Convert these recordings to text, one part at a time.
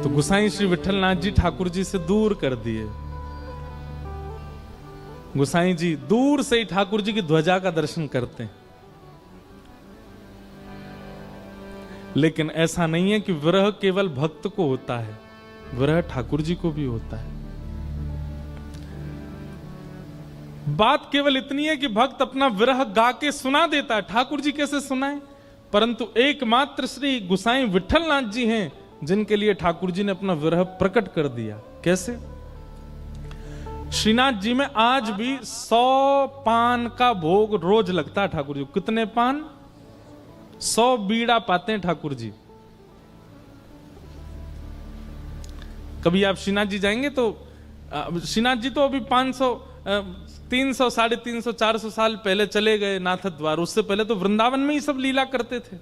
तो गोसाई श्री विठलनाथ जी ठाकुर जी से दूर कर दिए। गोसाई जी दूर से ही ठाकुर जी की ध्वजा का दर्शन करते हैं। लेकिन ऐसा नहीं है कि विरह केवल भक्त को होता है, विरह ठाकुर जी को भी होता है। बात केवल इतनी है कि भक्त अपना विरह गा के सुना देता है, ठाकुर जी कैसे सुनाए? परंतु एकमात्र श्री गोसाई विठलनाथ जी हैं जिनके लिए ठाकुर जी ने अपना विरह प्रकट कर दिया। कैसे? श्रीनाथ जी में आज भी 100 पान का भोग रोज लगता है ठाकुर जी। कितने पान? 100 बीड़ा पाते हैं ठाकुर जी। कभी आप श्रीनाथ जी जाएंगे तो श्रीनाथ जी तो अभी 500 300 350 400 साल पहले चले गए नाथ द्वार। उससे पहले तो वृंदावन में ही सब लीला करते थे।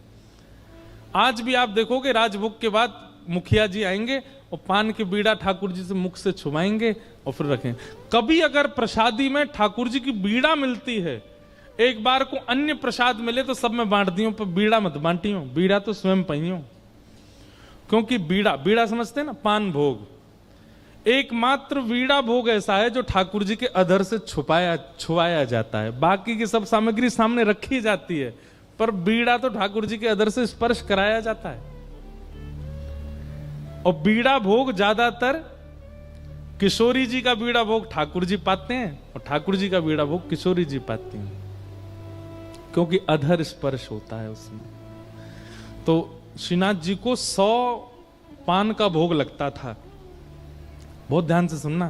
आज भी आप देखोगे राजभोग के बाद मुखिया जी आएंगे और पान की बीड़ा ठाकुर जी से मुख से छुपाएंगे और फिर रखें। कभी अगर प्रसादी में ठाकुर जी की बीड़ा मिलती है, एक बार को अन्य प्रसाद मिले तो सब में बांट दियो, पर बीड़ा मत बांटियो, बीड़ा तो स्वयं पहियो। क्योंकि बीड़ा, बीड़ा समझते हैं ना, पान भोग। एकमात्र बीड़ा भोग ऐसा है जो ठाकुर जी के अधर से छुपाया जाता है। बाकी की सब सामग्री सामने रखी जाती है, पर बीड़ा तो ठाकुर जी के अधर से स्पर्श कराया जाता है। और बीड़ा भोग ज्यादातर किशोरी जी का बीड़ा भोग ठाकुर जी पाते हैं और ठाकुर जी का बीड़ा भोग किशोरी जी पाती हैं, क्योंकि अधर स्पर्श होता है उसमें। तो श्रीनाथ जी को 100 पान का भोग लगता था। बहुत ध्यान से सुनना।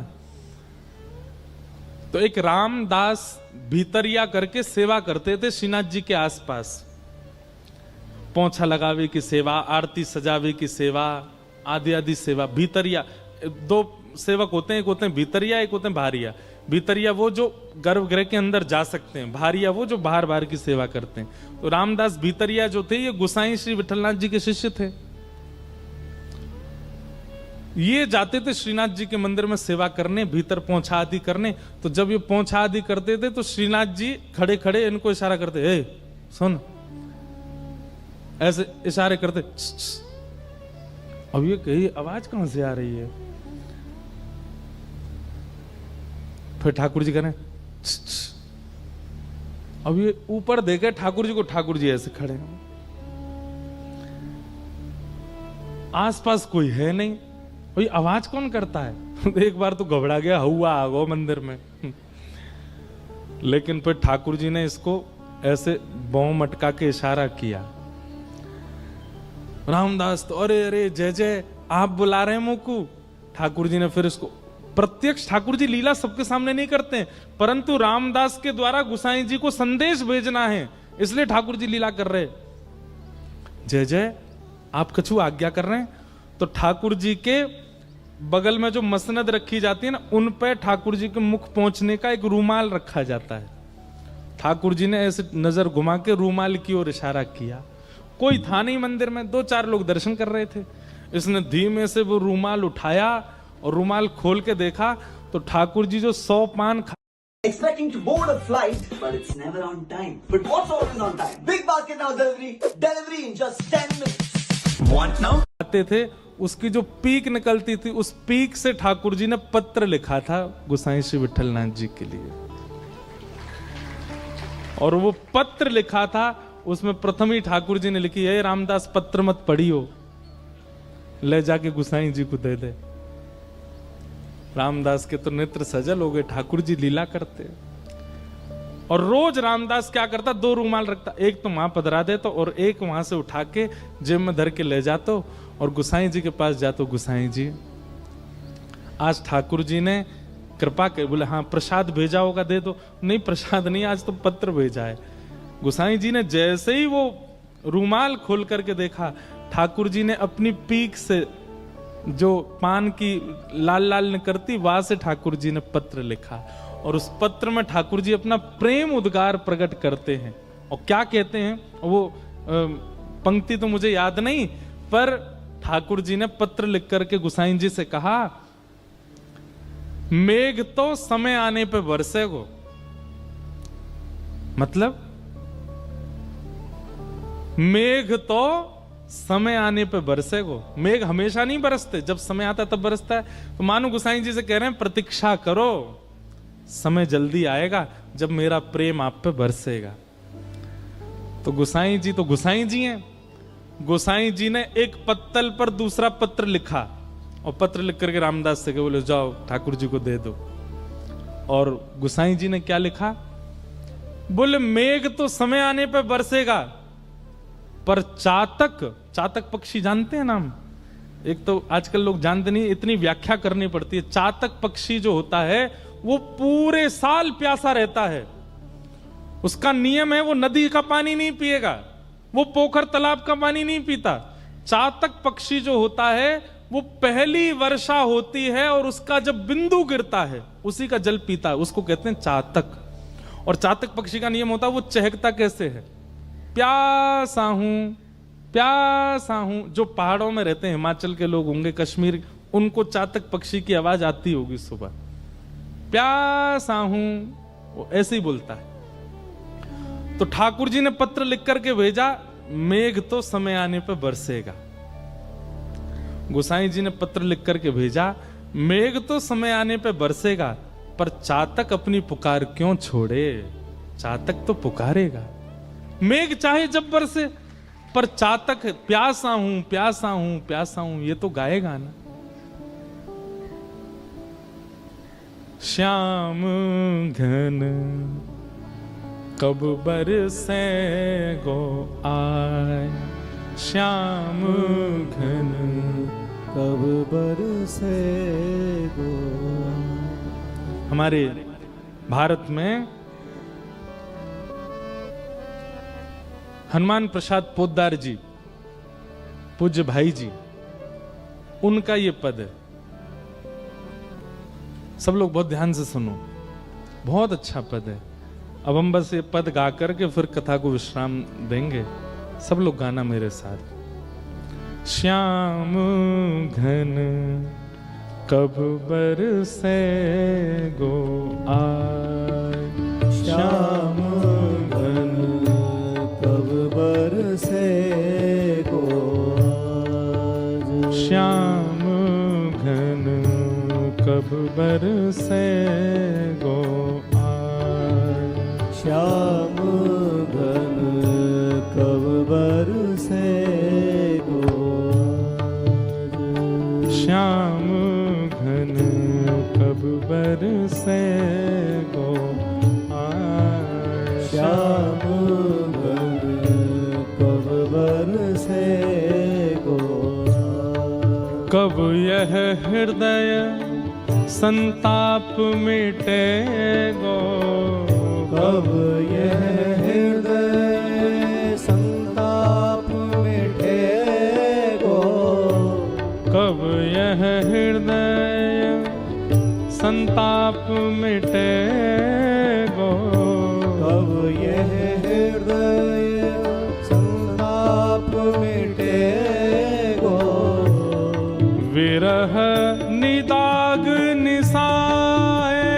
तो एक रामदास भीतरिया करके सेवा करते थे श्रीनाथ जी के आसपास। पोंछा लगावे की सेवा, आरती सजावे की सेवा, आदि आदि सेवा। भीतरिया, 2 सेवक होते हैं, एक होते हैं भीतरिया, एक होते हैं बाहरिया। भीतरिया वो जो गर्भगृह के अंदर जा सकते हैं, बाहरिया वो जो बाहर बाहर की सेवा करते हैं। तो रामदास भीतरिया जो थे ये गोसाई श्री विठलनाथ जी के शिष्य थे। ये जाते थे श्रीनाथ जी के मंदिर में सेवा करने, भीतर पोंछा आदि करने। तो जब ये पोंछा आदि करते थे तो श्रीनाथ जी खड़े खड़े इनको इशारा करते, ए सुन, ऐसे इशारे करते। अब ये कही आवाज कहां से आ रही है? फिर ठाकुर जी कह रहे, अब ये ऊपर देखे ठाकुर जी को, ठाकुर जी ऐसे खड़े हैं, आसपास कोई है नहीं, भाई आवाज कौन करता है? एक बार तो घबरा गया, हुआ आ गो मंदिर में। लेकिन फिर ठाकुर जी ने इसको ऐसे बौं मटका के इशारा किया। रामदास तो अरे अरे जय जय, आप बुला रहे हैं मुकु। ठाकुर जी ने फिर इसको प्रत्यक्ष, ठाकुर जी लीला सबके सामने नहीं करते हैं, परंतु रामदास के द्वारा गोसाई जी को संदेश भेजना है, इसलिए ठाकुर जी लीला कर रहे। जय जय, आप कछु आज्ञा कर रहे हैं। तो ठाकुर जी के बगल में जो मसनद रखी जाती है ना, उन पे ठाकुर जी के मुख पहुंचने का एक रूमाल रखा जाता है। ठाकुर जी ने ऐसे नजर घुमा के रूमाल की ओर इशारा किया। कोई था नहीं मंदिर में, 2-4 लोग दर्शन कर रहे थे। इसने धीमे से वो रूमाल उठाया और रूमाल खोल के देखा तो ठाकुर जी जो 100 पान Expecting to board a flight, but it's never on time. But what's always on time? Big Basket Now delivery. Delivery in just 10 minutes. Want now? आते थे, उसकी जो पीक निकलती थी, उस पीक से ठाकुर जी ने पत्र लिखा था गोसाई श्री विठलनाथ जी के लिए। और वो पत्र लिखा था, उसमें प्रथम ही ठाकुर जी ने लिखी है, रामदास पत्र मत पढ़ियो, ले जाके गोसाई जी को दे दे। रामदास के तो नेत्र सजल हो गए, ठाकुर जी लीला करते। और रोज रामदास क्या करता, 2 रूमाल रखता, एक तो वहां पधरा देता और एक वहां से उठा के जेब में धर के ले जाता और गोसाई जी के पास जातो। गोसाई जी आज ठाकुर जी ने कृपा कर, बोले हाँ प्रसाद भेजा होगा दे दो। नहीं प्रसाद नहीं, आज तो पत्र भेजा है। गोसाई जी ने जैसे ही वो रूमाल खोल करके देखा, ठाकुर जी ने अपनी पीक से जो पान की लाल लाल निकलती, वहां से ठाकुर जी ने पत्र लिखा। और उस पत्र में ठाकुर जी अपना प्रेम उद्गार प्रकट करते हैं। और क्या कहते हैं वो पंक्ति तो मुझे याद नहीं, पर ठाकुर जी ने पत्र लिख करके गोसाई जी से कहा, मेघ तो समय आने पे बरसेगो। मतलब मेघ तो समय आने पे बरसेगो। मेघ हमेशा नहीं बरसते, जब समय आता है तब बरसता है। तो मानो गोसाई जी से कह रहे हैं प्रतीक्षा करो, समय जल्दी आएगा जब मेरा प्रेम आप पे बरसेगा। तो गोसाई जी हैं। गोसाई जी ने एक पत्तल पर दूसरा पत्र लिखा और पत्र लिख करके रामदास से बोले जाओ ठाकुर जी को दे दो। और गोसाई जी ने क्या लिखा? बोले मेघ तो समय आने पे बरसेगा, पर चातक पक्षी जानते हैं नाम? एक तो आजकल लोग जानते नहीं, इतनी व्याख्या करनी पड़ती है। चातक पक्षी जो होता है वो पूरे साल प्यासा रहता है। उसका नियम है वो नदी का पानी नहीं पिएगा, वो पोखर तालाब का पानी नहीं पीता। चातक पक्षी जो होता है वो पहली वर्षा होती है और उसका जब बिंदु गिरता है उसी का जल पीता है, उसको कहते हैं चातक। और चातक पक्षी का नियम होता है वो चहकता कैसे है? प्यासा हूं। जो पहाड़ों में रहते हैं, हिमाचल के लोग होंगे, कश्मीर, उनको चातक पक्षी की आवाज आती होगी सुबह, प्यासा हूं, वो ऐसे ही बोलता है। तो ठाकुर जी ने पत्र लिख करके भेजा, मेघ तो समय आने पर बरसेगा। गोसाई जी ने पत्र लिख करके भेजा, मेघ तो समय आने पर बरसेगा, पर चातक अपनी पुकार क्यों छोड़े? चातक तो पुकारेगा। मेघ चाहे जब बरसे, पर चातक प्यासा हूं ये तो गाएगा ना। श्याम घन कब बरसे गो आए, श्याम घन कब बरसे गो। हमारे भारत में हनुमान प्रसाद पोद्दार जी, पूज्य भाई जी, उनका ये पद है। सब लोग बहुत ध्यान से सुनो, बहुत अच्छा पद है। अब हम बस ये पद गा करके फिर कथा को विश्राम देंगे। सब लोग गाना मेरे साथ। श्याम घन कब बरसे गो आए, श्याम घन कब बरसे गो आज। श्याम घन कब बरसे गो आए, श्याम घन कब बरसे गो आज। श्याम घन कब बरसे गो आए, श्याम घन कब बरसे गो आज। कब यह हृदय संताप मिटे गो, कब यह हृदय संताप मिटे गो। कब यह हृदय संताप मिटे गो। कब यह हृदय संताप मिटे गो। विरह निदाग निसाए,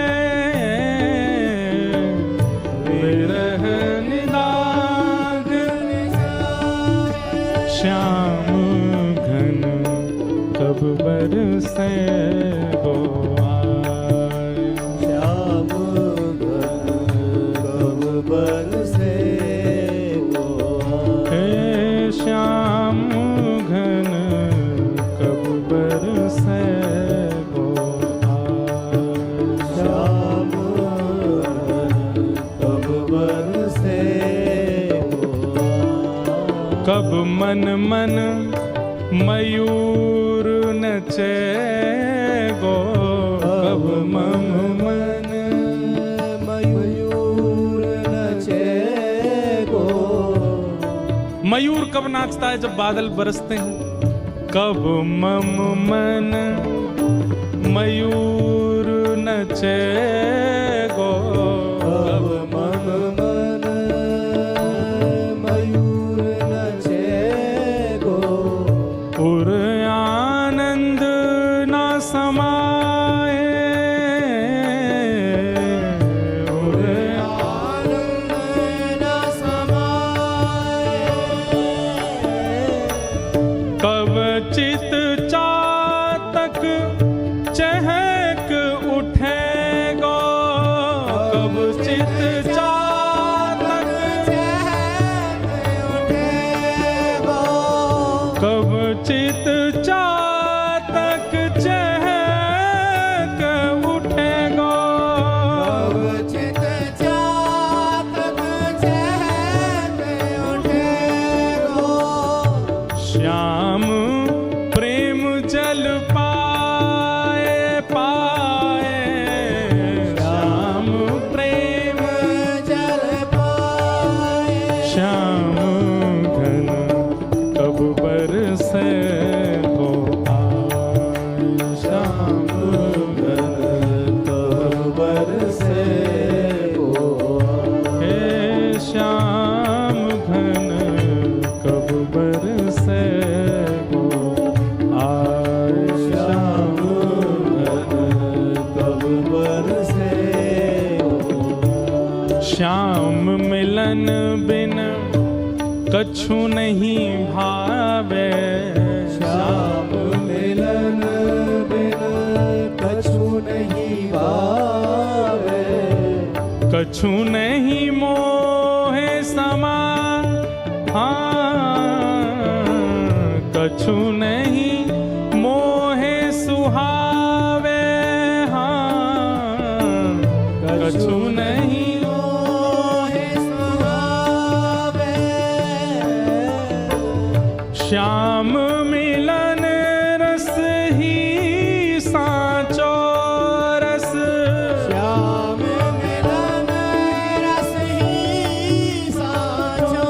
विरह निदाग निसाए, श्याम घन कब बरसे गो आए, श्याम घन कब बरसे गो आज। हे श्याम घन कब बरसे गो आए, श्याम घन कब बरसे गो आज। कब मन मन मयूर नचे गो, कब मम मन मयूर नचे गो। मयूर कब नाचता है? जब बादल बरसते हैं। कब मम मन मयूर नचे गो, कब मम मन मयूर नचे गो। उर आनंद न समाए, उर आनंद न समाए। चित चातक चहक उठेगो, कब चित चातक चहक उठेगो, श्याम प्रेम जल पाए पाए, श्याम प्रेम जल पाए, श्याम घन कब बरसे हो आए, श्याम घन कब बरसे हो हे श्याम घन कब बरसे हो आए, श्याम घन कब बरसे हो। श्याम मिलन बिन कछु नहीं भावे, श्याम मिलन बिन कछु नहीं भावे, कछु नहीं मोहे समा, हाँ कछु नहीं मोहे सुहावे, हाँ कछु नहीं मोहे सुहावे, श्याम मिलन रस ही साचो रस, श्याम मिलन रस ही साचो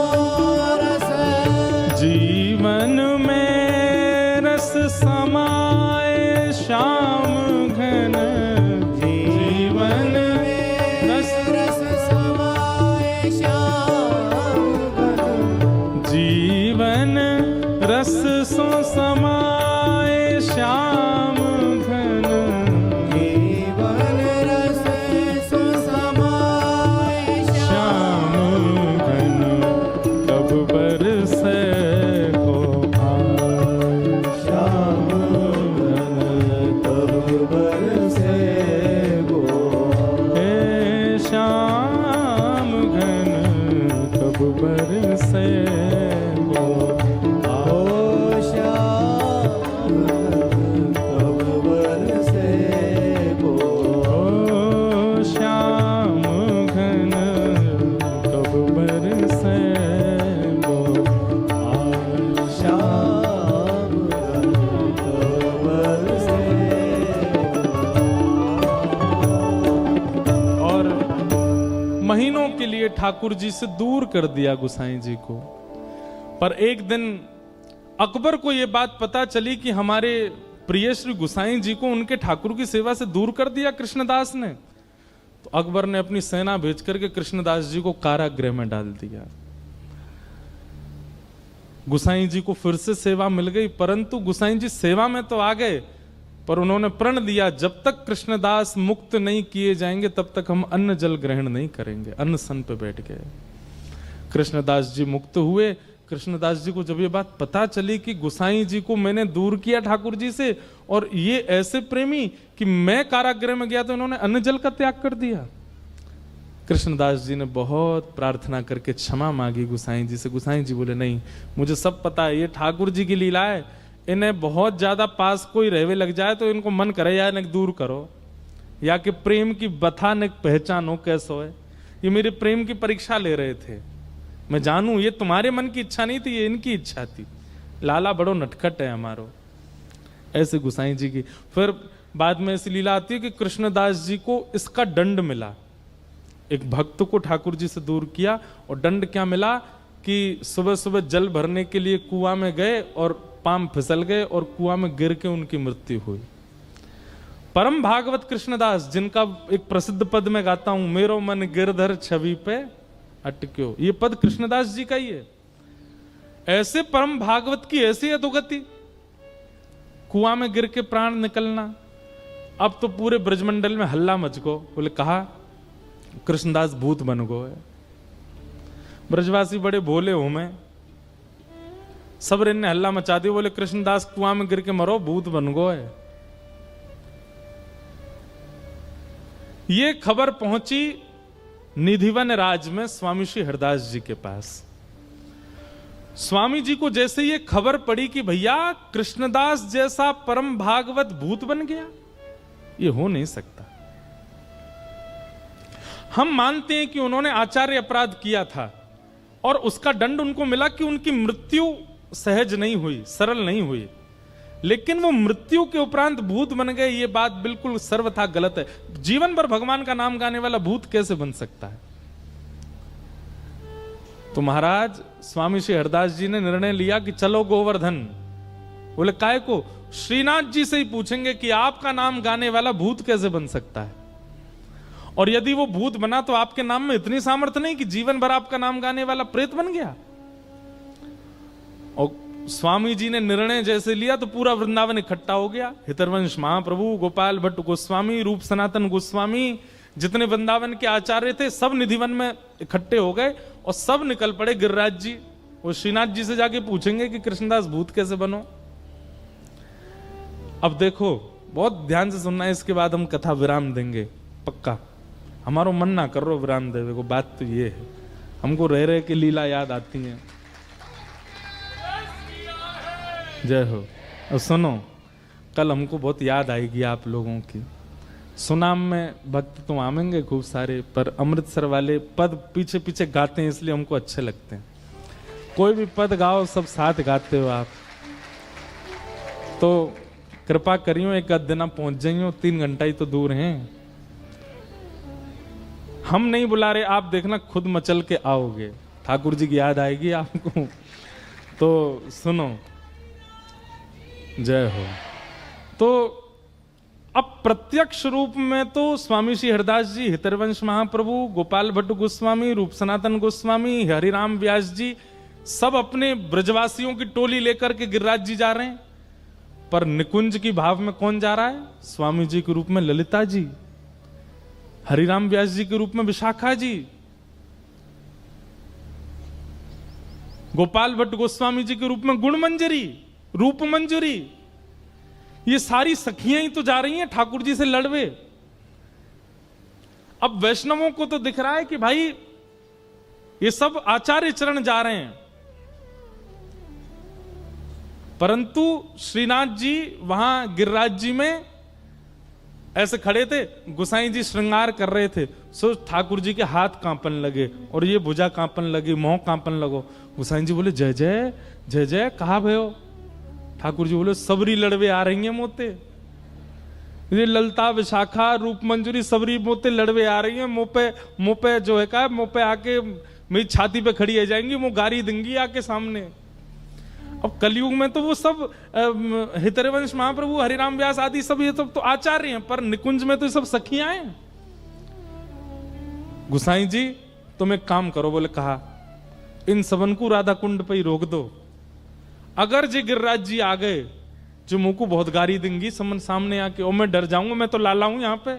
रस, जीवन में रस समाए श्याम घन, जीवन में रस समाए श्याम घन, जीवन रस सो समाए श्याम घन, जीवन रस सो समाए श्याम घन कब बरसे हो आए, श्याम घन कब बरसे हो, हे श्याम घन कब बरसे हो ओ श्याम घन कब बरसे हो, ओ श्याम घन कब बरसे हो आए, श्याम घन कब बरसे और महीनों के लिए ठाकुर जी से दूर कर दिया गुसाई जी को। पर एक दिन अकबर को यह बात पता चली कि हमारे प्रिय श्री गुसाई जी को उनके ठाकुर की सेवा से दूर कर दिया कृष्णदास ने। तो अकबर ने अपनी सेना भेज करके कृष्णदास जी को कारागृह में डाल दिया। गुसाई जी को फिर से सेवा मिल गई, परंतु गुसाई जी सेवा में तो आ गए, पर उन्होंने प्रण दिया जब तक कृष्णदास मुक्त नहीं किए जाएंगे तब तक हम अन्न जल ग्रहण नहीं करेंगे। अनशन पे बैठ गए। कृष्णदास जी मुक्त हुए। कृष्णदास जी को जब ये बात पता चली कि गुसाई जी को मैंने दूर किया ठाकुर जी से, और ये ऐसे प्रेमी कि मैं कारागृह में गया तो इन्होंने अन्न जल का त्याग कर दिया। कृष्णदास जी ने बहुत प्रार्थना करके क्षमा मांगी गुसाई जी से। गुसाई जी बोले नहीं, मुझे सब पता है, ये ठाकुर जी की लीला है। इन्हें बहुत ज्यादा पास कोई रहवे लग जाए तो इनको मन करे या इन्हें दूर करो, या कि प्रेम की बथा ने पहचानो कैसो है। ये मेरे प्रेम की परीक्षा ले रहे थे। मैं जानूं ये तुम्हारे मन की इच्छा नहीं थी, ये इनकी इच्छा थी। लाला बड़ो नटखट है हमारो। ऐसे गुसाई जी की। फिर बाद में ऐसी लीला आती है कि कृष्णदास जी को इसका दंड मिला। एक भक्त को ठाकुर जी से दूर किया और दंड क्या मिला कि सुबह सुबह जल भरने के लिए कुआं में गए और पांव फिसल गए और कुआं में गिर के उनकी मृत्यु हुई। परम भागवत कृष्णदास, जिनका एक प्रसिद्ध पद में गाता हूं, मेरो मन गिरधर छवि पे अटक्यो, ये पद कृष्णदास जी का ही है। ऐसे परम भागवत की ऐसी अधोगति, कुआं में गिर के प्राण निकलना। अब तो पूरे ब्रजमंडल में हल्ला मच गो, बोले कहा कृष्णदास भूत बन गो है। ब्रजवासी बड़े भोले हो, मैं सब ने हल्ला मचा दिया, बोले कृष्णदास कुआं में गिर के मरो, भूत बन गो है। ये खबर पहुंची निधिवन राज में स्वामी श्री हरदास जी के पास। स्वामी जी को जैसे ये खबर पड़ी कि भैया कृष्णदास जैसा परम भागवत भूत बन गया, ये हो नहीं सकता। हम मानते हैं कि उन्होंने आचार्य अपराध किया था और उसका दंड उनको मिला कि उनकी मृत्यु सहज नहीं हुई, सरल नहीं हुई, लेकिन वो मृत्यु के उपरांत भूत बन गए, ये बात बिल्कुल सर्वथा गलत है। जीवन भर भगवान का नाम गाने वाला भूत कैसे बन सकता है? तो महाराज स्वामी श्री हरदास जी ने निर्णय लिया कि चलो गोवर्धन। बोले काय को? श्रीनाथ जी से ही पूछेंगे कि आपका नाम गाने वाला भूत कैसे बन सकता है, और यदि वो भूत बना तो आपके नाम में इतनी सामर्थ्य नहीं कि जीवन भर आपका नाम गाने वाला प्रेत बन गया। और स्वामी जी ने निर्णय जैसे लिया तो पूरा वृंदावन इकट्ठा हो गया। हितरवंश महाप्रभु, गोपाल भट्ट गोस्वामी, रूप सनातन गोस्वामी, जितने वृंदावन के आचार्य थे सब निधिवन में इकट्ठे हो गए और सब निकल पड़े गिरिराज जी। वो श्रीनाथ जी से जाके पूछेंगे कि कृष्णदास भूत कैसे बनो। अब देखो, बहुत ध्यान से सुनना है, इसके बाद हम कथा विराम देंगे पक्का। हमारो मन ना कर रो विराम देवे को, बात तो ये है, हमको रह रहे के लीला याद आती है। जय हो। और सुनो, कल हमको बहुत याद आएगी आप लोगों की। सुनाम में भक्त तो आवेंगे खूब सारे, पर अमृतसर वाले पद पीछे पीछे गाते हैं इसलिए हमको अच्छे लगते हैं। कोई भी पद गाओ, सब साथ गाते हो आप, तो कृपा करियो एक आध दिन पहुंच जाइयो, 3 घंटा ही तो दूर हैं। हम नहीं बुला रहे, आप देखना खुद मचल के आओगे, ठाकुर जी की याद आएगी आपको। तो सुनो, जय हो। तो अब प्रत्यक्ष रूप में तो स्वामी श्री हरदास जी, हितरवंश महाप्रभु, गोपाल भट्ट गोस्वामी, रूप सनातन गोस्वामी, हरिराम व्यास जी सब अपने ब्रजवासियों की टोली लेकर के गिरिराज जी जा रहे हैं, पर निकुंज की भाव में कौन जा रहा है? स्वामी जी के रूप में ललिता जी, हरिराम व्यास जी के रूप में विशाखा जी, गोपाल भट्ट गोस्वामी जी के रूप में गुणमंजरी, रूप मंजरी, ये सारी सखियां ही तो जा रही हैं ठाकुर जी से लड़वे। अब वैष्णवों को तो दिख रहा है कि भाई ये सब आचार्य चरण जा रहे हैं, परंतु श्रीनाथ जी वहां गिरिराज जी में ऐसे खड़े थे, गुसाई जी श्रृंगार कर रहे थे, सो ठाकुर जी के हाथ कांपन लगे और ये भुजा कांपन लगी, मोह कांपन लगो। गुसाई जी बोले जय जय जय जय, कहा भयो? ठाकुर जी बोले सबरी लड़वे आ रही हैं मोते, ये ललता विशाखा रूप मंजूरी सबरी मोते लड़वे आ रही हैं, मुंह पे जो है का मुंह पे आके मेरी छाती पे खड़ी हो जाएंगी, मुंह गारी देंगी आके सामने। अब कलयुग में तो वो सब हितरवंश महाप्रभु, हरिराम व्यास आदि सब ये सब तो आचार्य हैं, पर निकुंज में तो सब सखियां हैं। गुसाई जी तुम एक काम करो, बोले कहा, इन सबन को राधा कुंड पे ही रोक दो, अगर जी गिरिराज जी आ गए जो मुंह को बहुत गारी देंगी समन सामने आके, और मैं डर जाऊंगा, मैं तो लाला हूं यहां पे।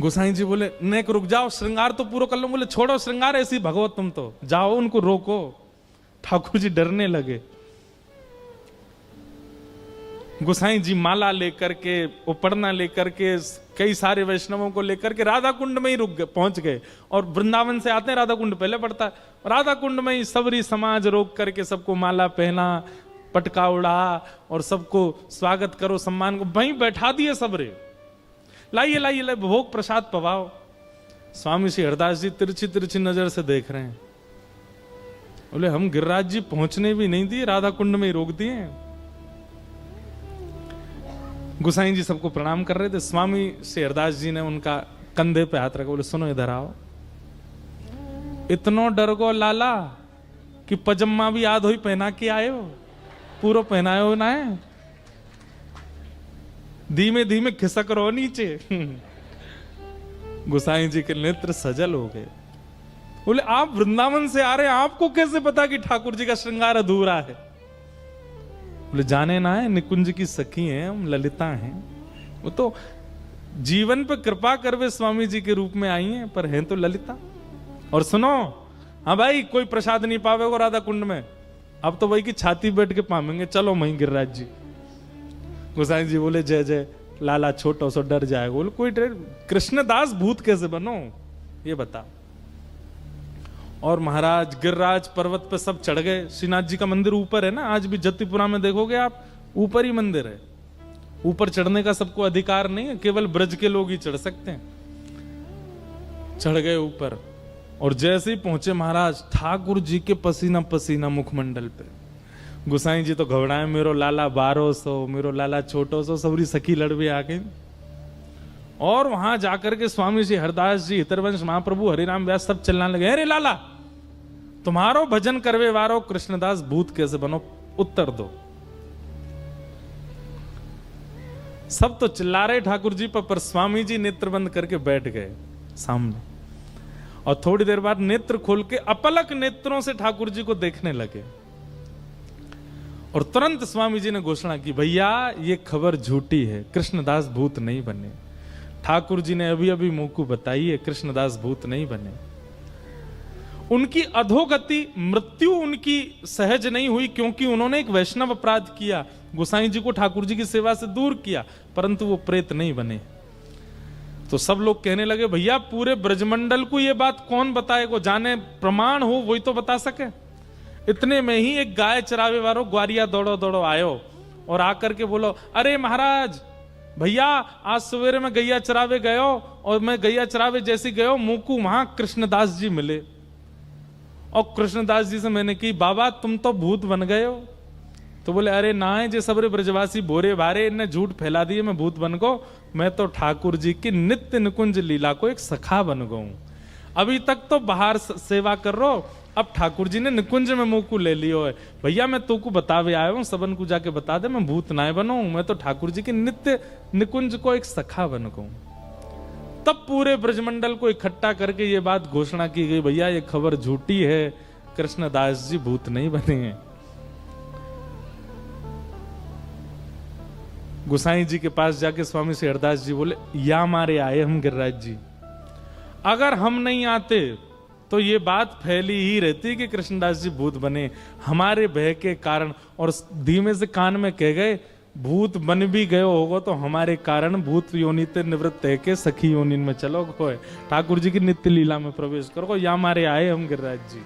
गोसाई जी बोले नेक रुक जाओ, श्रृंगार तो पूरा कर लो। बोले छोड़ो श्रृंगार, ऐसी भगवत तुम तो जाओ, उनको रोको। ठाकुर जी डरने लगे। गोसाई जी माला लेकर के, उपरना लेकर के, कई सारे वैष्णवों को लेकर के राधा कुंड में ही रुक गए, पहुंच गए। और वृंदावन से आते हैं, राधा कुंड पहले पड़ता है, राधा कुंड में ही सबरी समाज रोक करके सबको माला पहना, पटका उड़ा और सबको स्वागत करो, सम्मान को वहीं बैठा दिए सबरे। लाइए लाइए लाइए भोग प्रसाद पवाओ। स्वामी श्री हरदास जी तिरछी तिरछी नजर से देख रहे हैं, बोले हम गिरिराज जी पहुंचने भी नहीं दिए, राधा कुंड में ही रोक दिए। गुसाई जी सबको प्रणाम कर रहे थे। स्वामी श्री हरदास जी ने उनका कंधे पे हाथ रखा, बोले सुनो इधर आओ, इतनो डर गो लाला कि पजम्मा भी आध ही पहना के आए हो, पूरा पहनाए हो ना है, धीमे धीमे खिसक रहो नीचे। गुसाई जी के नेत्र सजल हो गए। बोले आप वृंदावन से आ रहे हैं, आपको कैसे पता कि ठाकुर जी का श्रृंगार अधूरा है? बोले जाने ना है, निकुंज की सखी हैं, हम ललिता हैं, वो तो जीवन पे कृपा करवे स्वामी जी के रूप में आई हैं, पर हैं तो ललिता। और सुनो, हाँ भाई कोई प्रसाद नहीं पावेगा राधा कुंड में, अब तो वही की छाती बैठ के पावेंगे, चलो वहीं गिरिराज जी। गोसाई जी बोले जय जय, लाला छोटा सो डर जाएगा। बोले कोई डर, कृष्णदास भूत कैसे बनो ये बता। और महाराज गिरिराज पर्वत पे सब चढ़ गए। श्रीनाथ जी का मंदिर ऊपर है ना, आज भी जतिपुरा में देखोगे आप ऊपर ही मंदिर है। ऊपर चढ़ने का सबको अधिकार नहीं है, केवल ब्रज के लोग ही चढ़ सकते हैं। चढ़ गए ऊपर और जैसे ही पहुंचे महाराज, ठाकुर जी के पसीना पसीना मुखमंडल पे। गुसाई जी तो घबराए, मेरो लाला 1200, मेरो लाला छोटो सो, सबरी सखी लड़वे आ गई। और वहां जाकर के स्वामी जी हरदास जी, हितरवंश महाप्रभु, हरिराम व्यास सब चिल्लाने लगे, अरे लाला तुम्हारो भजन करवे वारो कृष्णदास भूत कैसे बनो, उत्तर दो। सब तो चिल्ला रहे ठाकुर जी पर स्वामी जी नेत्र बंद करके बैठ गए सामने। और थोड़ी देर बाद नेत्र खोल के अपलक नेत्रों से ठाकुर जी को देखने लगे। और तुरंत स्वामी जी ने घोषणा की, भैया ये खबर झूठी है, कृष्णदास भूत नहीं बने। ठाकुर जी ने अभी अभी मुंह को बताई है, कृष्णदास भूत नहीं बने। उनकी अधोगति, मृत्यु उनकी सहज नहीं हुई, क्योंकि उन्होंने एक वैष्णव अपराध किया, गोसाई जी को ठाकुर जी की सेवा से दूर किया, परंतु वो प्रेत नहीं बने। तो सब लोग कहने लगे, भैया पूरे ब्रजमंडल को ये बात कौन बताएगा, जाने प्रमाण हो वही तो बता सके। इतने में ही एक गाय चरावे वालों ग्वारिया दौड़ो दौड़ो आयो और आकर के बोलो, अरे महाराज भैया आज सवेरे में गैया चरावे गयो और मैं गैया चरावे जैसी गयो, मुंह को वहां कृष्णदास जी मिले। और कृष्णदास जी से मैंने की, बाबा तुम तो भूत बन गए हो। तो बोले, अरे ना है जे सबरे ब्रजवासी बोरे भारे, इनने झूठ फैला दिए, मैं भूत बन गो। मैं तो ठाकुर जी की नित्य निकुंज लीला को एक सखा बन गऊ। अभी तक तो बाहर सेवा कर रो, अब ठाकुर जी ने निकुंज में मुंह को ले लियो है। भैया मैं तू को बतावे आया हूं, सबन को जाके बता दे, मैं भूत ना बनूं, मैं तो ठाकुर जी की नित्य निकुंज को एक सखा बन गऊ। तब पूरे ब्रजमंडल को इकट्ठा करके ये बात घोषणा की गई, भैया ये खबर झूठी है, कृष्णदास जी भूत नहीं बने हैं। गुसाई जी के पास जाके स्वामी श्री हरदास जी बोले, या मारे आए हम गिरिराज जी, अगर हम नहीं आते तो ये बात फैली ही रहती कि कृष्णदास जी भूत बने। हमारे भय के कारण, और धीमे से कान में कह गए, भूत बन भी गए होगा तो हमारे कारण भूत योनि ते निवृत्त है के सखी योनि में चलो गो, ठाकुर जी की नित्य लीला में प्रवेश करो, या मारे आए हम गिरिराज जी।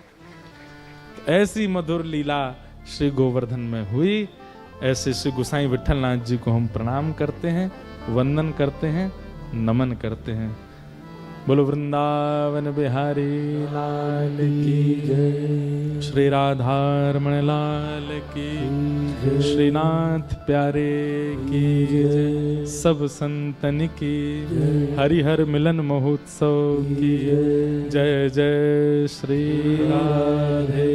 तो ऐसी मधुर लीला श्री गोवर्धन में हुई। ऐसे श्री गुसाई विठल नाथ जी को हम प्रणाम करते हैं, वंदन करते हैं, नमन करते हैं। बोलो वृंदावन बिहारी लाल की जय, श्री राधारमण लाल की जय, श्रीनाथ प्यारे की जय, सब संतन की जय, हरिहर मिलन महोत्सव की जय। जय जय श्री राधे।